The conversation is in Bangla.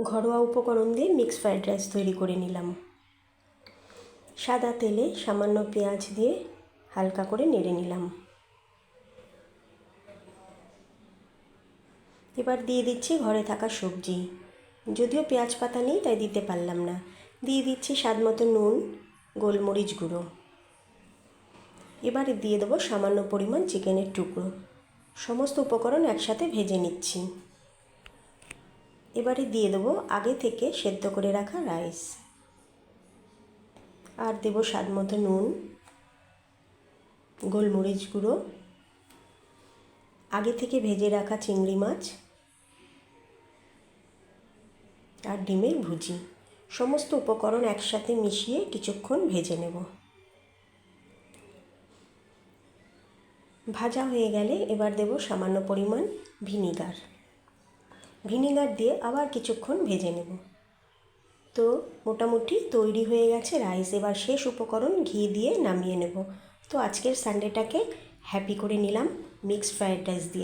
ঘরোয়া উপকরণ দিয়ে মিক্স ফ্রাইড রাইস তৈরি করে নিলাম। সাদা তেলে সামান্য পেঁয়াজ দিয়ে হালকা করে নেড়ে নিলাম। এবার দিয়ে দিচ্ছি ঘরে থাকা সবজি, যদিও পেঁয়াজ পাতা নেই তাই দিতে পারলাম না। দিয়ে দিচ্ছি স্বাদ মতো নুন, গোলমরিচ গুঁড়ো। এবারে দিয়ে দেবো সামান্য পরিমাণ চিকেনের টুকরো। সমস্ত উপকরণ একসাথে ভেজে নিচ্ছি। এবারে দিয়ে দেবো আগে থেকে সেদ্ধ করে রাখা রাইস, আর দেবো স্বাদ মতো নুন, গোলমরিচ গুঁড়ো, আগে থেকে ভেজে রাখা চিংড়ি মাছ আর ডিমের ভুজি। সমস্ত উপকরণ একসাথে মিশিয়ে কিছুক্ষণ ভেজে নেব। ভাজা হয়ে গেলে এবার দেব সামান্য পরিমাণ ভিনিগার দিয়ে আবার কিছুক্ষণ ভেজে নেব। তো মোটামুটি তৈরি হয়ে গেছে রাইস। এবার শেষ উপকরণ ঘি দিয়ে নামিয়ে নেব। তো আজকের সানডেটাকে হ্যাপি করে নিলাম মিক্সড ফ্রাইড রাইস দিয়ে।